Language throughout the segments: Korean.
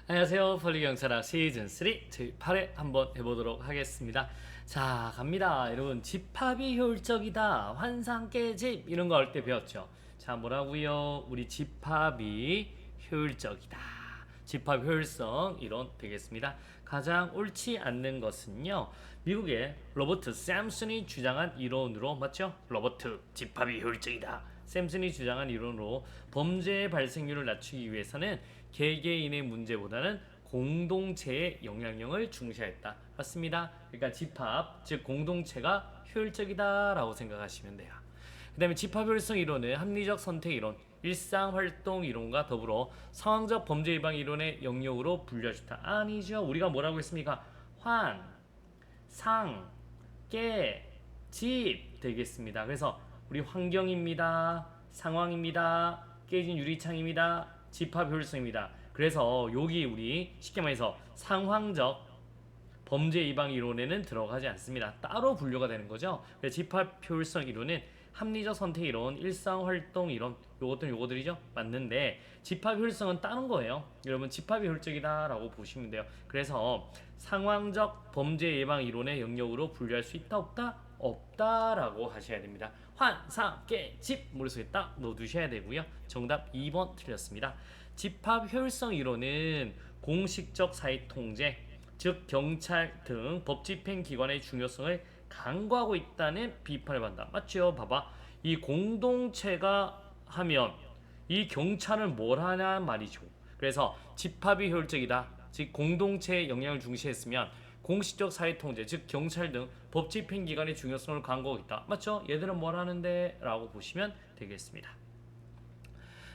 안녕하세요. 폴리경찰학 시즌3 제8회 한번 해보도록 하겠습니다. 자, 갑니다. 여러분, 집합이 효율적이다, 환상 깨집 이런 거 할 때 배웠죠. 자, 뭐라고요? 우리 집합이 효율적이다. 집합 효율성 이론 되겠습니다. 가장 옳지 않는 것은요, 미국의 로버트 샘슨이 주장한 이론으로, 맞죠? 로버트 집합이 효율적이다. 샘슨이 주장한 이론으로 범죄의 발생률을 낮추기 위해서는 개개인의 문제보다는 공동체의 영향력을 중시했다. 맞습니다. 그러니까 집합, 즉 공동체가 효율적이다라고 생각하시면 돼요. 그 다음에 집합효율성 이론은 합리적 선택 이론, 일상활동 이론과 더불어 상황적 범죄 예방 이론의 영역으로 분류해주다. 아니죠. 우리가 뭐라고 했습니까? 환, 상, 깨, 집 되겠습니다. 그래서 우리 환경입니다. 상황입니다. 깨진 유리창입니다. 집합 효율성입니다. 그래서 여기 우리 쉽게 말해서 상황적 범죄 예방 이론에는 들어가지 않습니다. 따로 분류가 되는 거죠. 그래서 집합 효율성 이론은 합리적 선택 이론, 일상 활동 이론, 요것들이죠. 맞는데 집합 효율성은 다른 거예요. 여러분 집합이 효율적이다라고 보시면 돼요. 그래서 상황적 범죄 예방 이론의 영역으로 분류할 수 있다 없다? 없다라고 하셔야 됩니다. 환, 상, 깨, 집 머릿속에 딱 넣어두셔야 되고요. 정답 2번 틀렸습니다. 집합 효율성 이론은 공식적 사회 통제, 즉 경찰 등 법집행기관의 중요성을 간과하고 있다는 비판을 받는다. 맞죠? 봐봐. 이 공동체가 하면 이 경찰은 뭘 하냐 말이죠. 그래서 집합이 효율적이다. 즉 공동체의 영향을 중시했으면 공식적 사회통제, 즉 경찰 등 법집행기관의 중요성을 강조하고 있다. 맞죠? 얘들은 뭘 하는데? 라고 보시면 되겠습니다.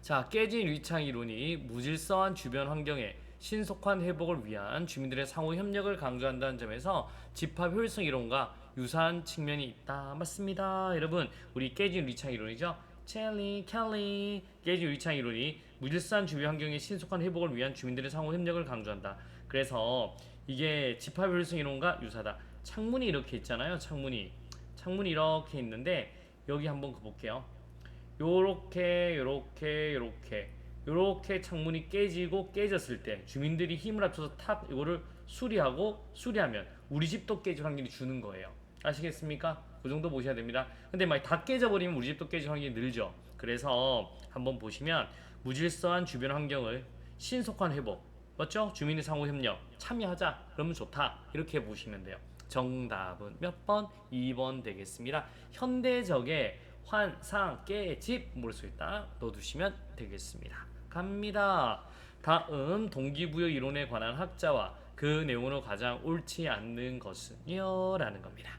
자, 깨진 위창 이론이 무질서한 주변 환경에 신속한 회복을 위한 주민들의 상호 협력을 강조한다는 점에서 집합 효율성 이론과 유사한 측면이 있다. 맞습니다. 여러분, 우리 깨진 위창 이론이죠. 첼리, 켈리, 깨진 위창 이론이 무질서한 주변 환경의 신속한 회복을 위한 주민들의 상호 협력을 강조한다. 그래서 이게 집합 효율성 이론과 유사다. 창문이 이렇게 있잖아요. 창문이 이렇게 있는데 여기 한번 볼게요. 요렇게 창문이 깨지고 깨졌을 때 주민들이 힘을 합쳐서 탁 이거를 수리하면 우리 집도 깨질 확률이 주는 거예요. 아시겠습니까? 그 정도 보셔야 됩니다. 근데 막 다 깨져버리면 우리 집도 깨질 확률이 늘죠. 그래서 한번 보시면 무질서한 주변 환경을 신속한 회복, 맞죠? 주민의 상호 협력 참여하자. 그러면 좋다. 이렇게 보시면 돼요. 정답은 몇 번? 2번 되겠습니다. 현대적의 환, 상, 깨, 집 모를 수 있다. 넣어두시면 되겠습니다. 갑니다. 다음 동기부여 이론에 관한 학자와 그 내용으로 가장 옳지 않는 것은요? 라는 겁니다.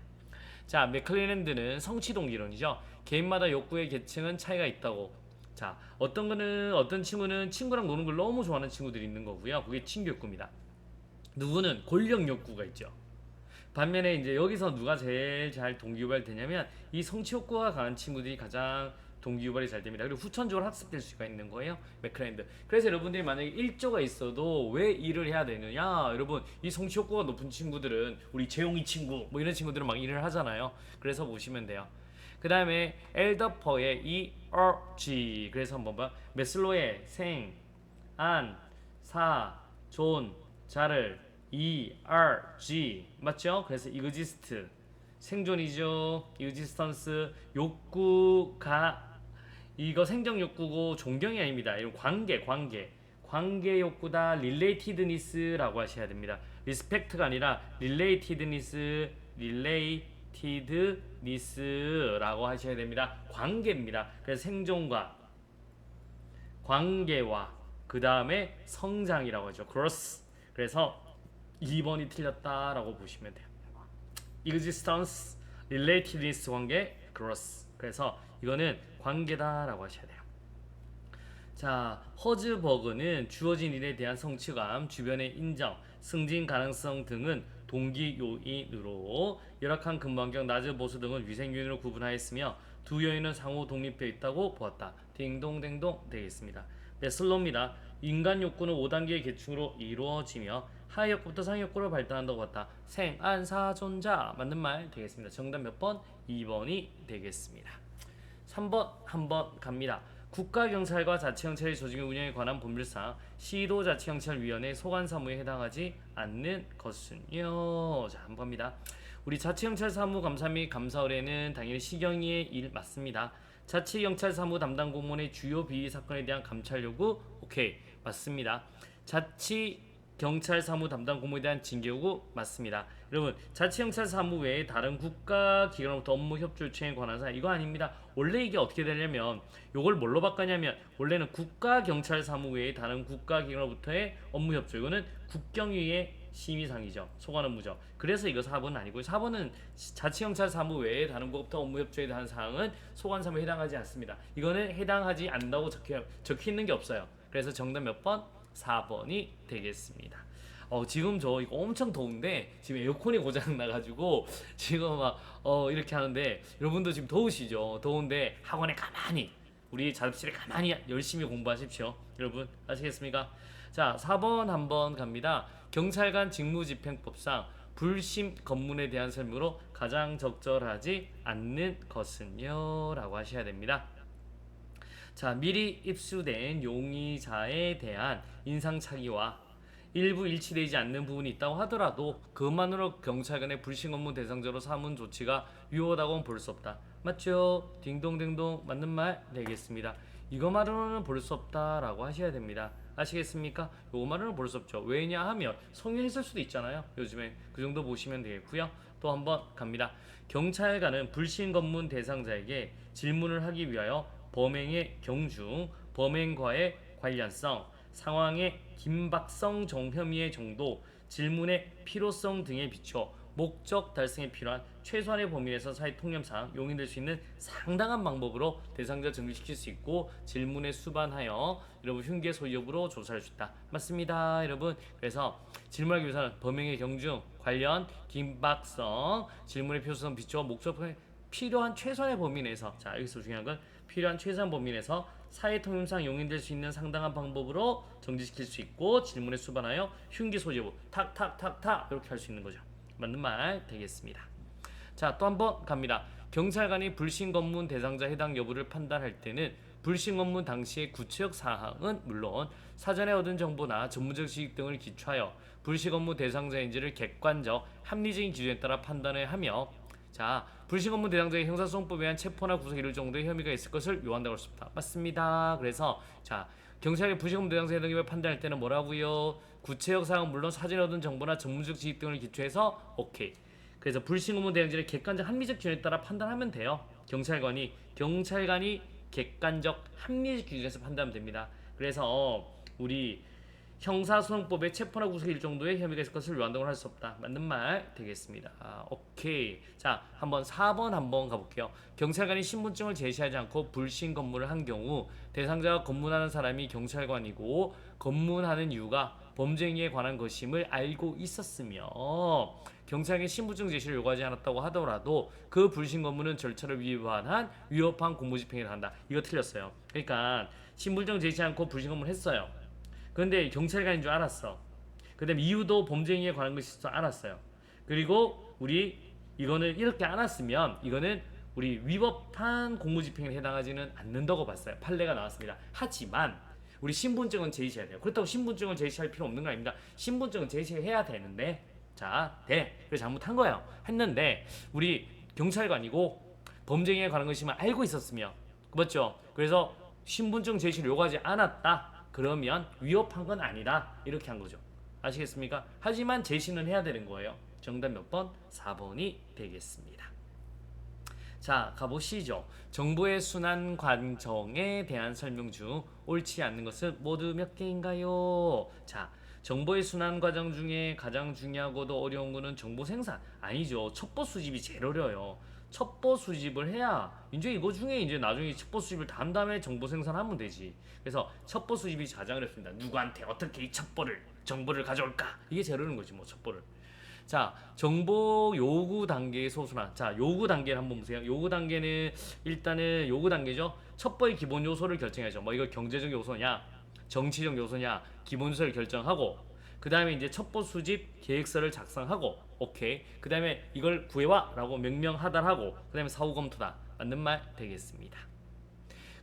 자, 맥클레랜드는 성취동기 이론이죠. 개인마다 욕구의 계층은 차이가 있다고. 자, 어떤 친구는 친구랑 노는 걸 너무 좋아하는 친구들이 있는 거고요. 그게 친교 욕구입니다. 누구는 권력 욕구가 있죠. 반면에 이제 여기서 누가 제일 잘 동기유발 되냐면 이 성취 욕구가 강한 친구들이 가장 동기유발이 잘 됩니다. 그리고 후천적으로 학습될 수가 있는 거예요. 맥클랜드. 그래서 여러분들이 만약에 1조가 있어도 왜 일을 해야 되느냐? 여러분 이 성취 욕구가 높은 친구들은 우리 재용이 친구 뭐 이런 친구들은 막 일을 하잖아요. 그래서 보시면 돼요. 그 다음에 엘더퍼의 ERG. 그래서 한번 봐. 메슬로의 생, 안, 사, 존, 자를 ERG 맞죠? 그래서 exist 생존이죠. existence 욕구가 이거 생존 욕구고 존경이 아닙니다. 이건 관계 욕구다. relatedness라고 하셔야 됩니다. respect가 아니라 relatedness라고 하셔야 됩니다. 관계입니다. 그래서 생존과 관계와 그 다음에 성장이라고 하죠. growth. 그래서 2번이 틀렸다라고 보시면 돼요. existence, relatedness 관계, growth. 그래서 이거는 관계다라고 하셔야 돼요. 자, 허즈버그는 주어진 일에 대한 성취감, 주변의 인정, 승진 가능성 등은 동기 요인으로 열악한 근무환경, 낮은 보수 등은 위생 요인으로 구분하였으며 두 요인은 상호 독립해 있다고 보았다. 딩동댕동 되겠습니다. 슬로입니다. 인간 욕구는 5단계의 계층으로 이루어지며 하위 욕구부터 상위 욕구를 발달한다고 봤다. 생, 안, 사, 존자 맞는 말 되겠습니다. 정답 몇 번? 2번이 되겠습니다. 3번 한번 갑니다. 국가경찰과 자치경찰의 조직 운영에 관한 법률상 시도자치경찰위원회 소관사무에 해당하지 않는 것은요. 자, 한번 봅니다. 우리 자치경찰사무감사 및 감사 의뢰는 당연히 시경위의 일 맞습니다. 자치경찰사무 담당 공무원의 주요 비위 사건에 대한 감찰 요구 오케이 맞습니다. 자치경찰사무 담당 공무원에 대한 징계 요구 맞습니다. 여러분 자치경찰사무 외에 다른 국가기관으로부터 업무 협조 요청에 관한 사항 이거 아닙니다. 원래 이게 어떻게 되냐면 요걸 뭘로 바꿨냐면 원래는 국가경찰사무 외에 다른 국가기관으로부터의 업무 협조 이거는 국경위의 심의상이죠. 소관 업무죠. 그래서 이거 4번은 아니고요. 4번은 자치경찰 사무 외에 다른 곳부터 업무 협조에 대한 사항은 소관 사무에 해당하지 않습니다. 이거는 해당하지 않는다고 적혀 있는 게 없어요. 그래서 정답 몇 번? 4번이 되겠습니다. 지금 저 이거 엄청 더운데 지금 에어컨이 고장 나가지고 지금 막 이렇게 하는데 여러분도 지금 더우시죠? 더운데 학원에 가만히 우리 자습실에 가만히 열심히 공부하십시오. 여러분 아시겠습니까? 자 4번 한번 갑니다. 경찰관 직무집행법상 불심 검문에 대한 설명으로 가장 적절하지 않는 것은요 라고 하셔야 됩니다. 자 미리 입수된 용의자에 대한 인상착의와 일부 일치되지 않는 부분이 있다고 하더라도 그것만으로 경찰관의 불심 업무 대상자로 삼은 조치가 유효하다고는 볼 수 없다. 맞죠? 딩동댕동 맞는 말 되겠습니다. 이것만으로는 볼 수 없다라고 하셔야 됩니다. 아시겠습니까? 요거만으로는 볼 수 없죠. 왜냐하면 성형했을 수도 있잖아요. 요즘에 그 정도 보시면 되겠고요. 또 한번 갑니다. 경찰관은 불신 검문 대상자에게 질문을 하기 위하여 범행의 경중, 범행과의 관련성, 상황의 긴박성 혐의의 정도, 질문의 필요성 등에 비춰 목적 달성에 필요한 최소한의 범위 내에서 사회 통념상 용인될 수 있는 상당한 방법으로 대상자 정리시킬 수 있고 질문에 수반하여 여러분 흉기 소유 여부로 조사할 수 있다. 맞습니다, 여러분. 그래서 질문하기 위해서는 범행의 경중, 관련, 긴박성, 질문의 필요성 비춰 목적에 필요한 최소한의 범위 내에서 자 여기서 중요한 건 필요한 최소한 범위 내에서 사회 통념상 용인될 수 있는 상당한 방법으로 정지시킬 수 있고 질문에 수반하여 흉기 소유 여부 탁탁탁탁 이렇게 할 수 있는 거죠. 맞는 말 되겠습니다. 자, 또 한번 갑니다. 경찰관이 불신 검문 대상자 해당 여부를 판단할 때는 불신 검문 당시의 구체적 사항은 물론 사전에 얻은 정보나 전문적 지식 등을 기초하여 불신 검문 대상자인지를 객관적 합리적인 기준에 따라 판단해야 하며 자, 불신 검문 대상자의 형사소송법에 의한 체포나 구속에 이를 정도의 혐의가 있을 것을 요한다고 할 수 없다. 맞습니다. 그래서 자, 경찰이 불신 검문 대상자 해당 여부를 판단할 때는 뭐라고요? 구체적 사항은 물론 사전에 얻은 정보나 전문적 지식 등을 기초해서 오케이. 그래서 불신 검문 대상자를 객관적 합리적 기준에 따라 판단하면 돼요. 경찰관이 객관적 합리적 기준에서 판단하면 됩니다. 그래서 우리 형사소송법에 체포나 구속에 이를 정도의 혐의가 있을 것을 요한다고 할 수 없다. 맞는 말 되겠습니다. 오케이. 자, 한번 4번 한번 가볼게요. 경찰관이 신분증을 제시하지 않고 불신 검문을 한 경우 대상자가 검문하는 사람이 경찰관이고 검문하는 이유가 범죄 행위에 관한 것임을 알고 있었으며 경찰에게 신분증 제시를 요구하지 않았다고 하더라도 그 불신 검문은 절차를 위협한 공무집행을 한다. 이거 틀렸어요. 그러니까 신분증 제시하지 않고 불신 검문을 했어요. 그런데 경찰관인 줄 알았어. 그 다음에 이유도 범죄 행위에 관한 것이 있어 알았어요. 그리고 우리 이거는 이렇게 알았으면 이거는 우리 위법한 공무집행에 해당하지는 않는다고 봤어요. 판례가 나왔습니다. 하지만 우리 신분증은 제시해야 돼요. 그렇다고 신분증을 제시할 필요 없는 거 아닙니다. 신분증은 제시해야 되는데 자, 그래서 잘못한 거예요. 했는데 우리 경찰관이고 범죄 행위에 관한 것이면 알고 있었으며 맞죠? 그래서 신분증 제시를 요구하지 않았다. 그러면 위협한 건 아니다. 이렇게 한 거죠. 아시겠습니까? 하지만 제시는 해야 되는 거예요. 정답 몇 번? 4번이 되겠습니다. 자, 가보시죠. 정보의 순환 과정에 대한 설명 중 옳지 않는 것은 모두 몇 개인가요? 자, 정보의 순환 과정 중에 가장 중요하고도 어려운 거는 정보 생산 아니죠. 첩보 수집이 제일 어려워요. 첩보 수집을 해야 이제 이거 중에 이제 나중에 첩보 수집을 다 한 다음에 정보 생산하면 되지. 그래서 첩보 수집이 가장 어렵습니다. 누구한테 어떻게 이 정보를 가져올까? 이게 제일 어려운 거지 뭐 첩보를. 자, 정보 요구 단계의 소수나 자, 요구 단계를 한번 보세요. 요구 단계는 일단은 요구 단계죠. 첩보의 기본 요소를 결정해야죠. 뭐 이거 경제적 요소냐, 정치적 요소냐, 기본 요소를 결정하고 그 다음에 이제 첩보 수집 계획서를 작성하고 오케이. 그 다음에 이걸 구해와라고 명령하달하고 그 다음에 사후 검토다. 맞는 말 되겠습니다.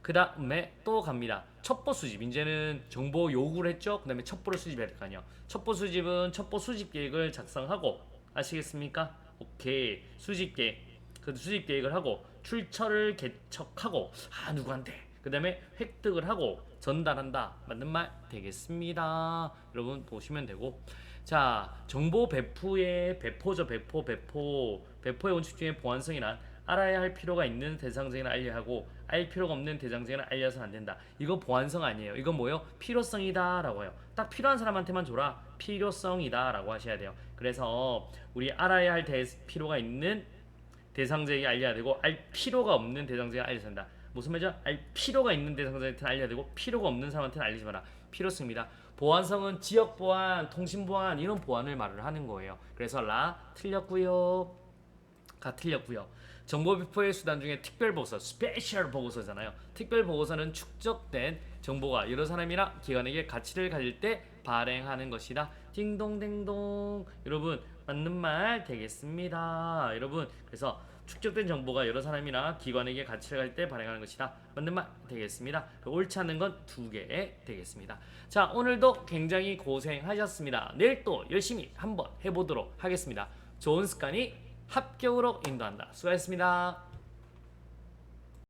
그 다음에 또 갑니다. 첩보 수집. 이제는 정보 요구를 했죠. 그 다음에 첩보를 수집해야 될 거 아니에요. 첩보 수집은 첩보 수집 계획을 작성하고, 아시겠습니까? 오케이. 수집 계획. 그 수집 계획을 하고 출처를 개척하고 누구한테. 그 다음에 획득을 하고 전달한다. 맞는 말 되겠습니다. 여러분 보시면 되고. 자, 정보 배포의 배포죠. 배포의 원칙 중에 보안성이란 알아야 할 필요가 있는 대상자에게는 알려야 하고 알 필요가 없는 대상자에게는 알려서는 안 된다. 이거 보안성 아니에요. 이건 뭐예요? 필요성이다 라고 해요. 딱 필요한 사람한테만 줘라. 필요성이다 라고 하셔야 돼요. 그래서 우리 알아야 할 필요가 있는 대상자에게 알려야 되고 알 필요가 없는 대상자에게 알려야 한다. 무슨 말이죠? 알 필요가 있는 대상자한테는 알려야 되고 필요가 없는 사람한테는 알리지 마라. 필요성입니다. 보안성은 지역 보안, 통신 보안 이런 보안을 말을 하는 거예요. 그래서 라 틀렸고요. 가 틀렸고요. 정보 배포의 수단 중에 특별 보고서, 스페셜 보고서잖아요. 특별 보고서는 축적된 정보가 여러 사람이나 기관에게 가치를 가질 때 발행하는 것이다. 딩동댕동. 여러분 맞는 말 되겠습니다. 여러분 그래서 축적된 정보가 여러 사람이나 기관에게 가치를 가질 때 발행하는 것이다. 맞는 말 되겠습니다. 옳지 않은 건 두 개 되겠습니다. 자, 오늘도 굉장히 고생하셨습니다. 내일 또 열심히 한번 해보도록 하겠습니다. 좋은 습관이 합격으로 인도한다. 수고하셨습니다.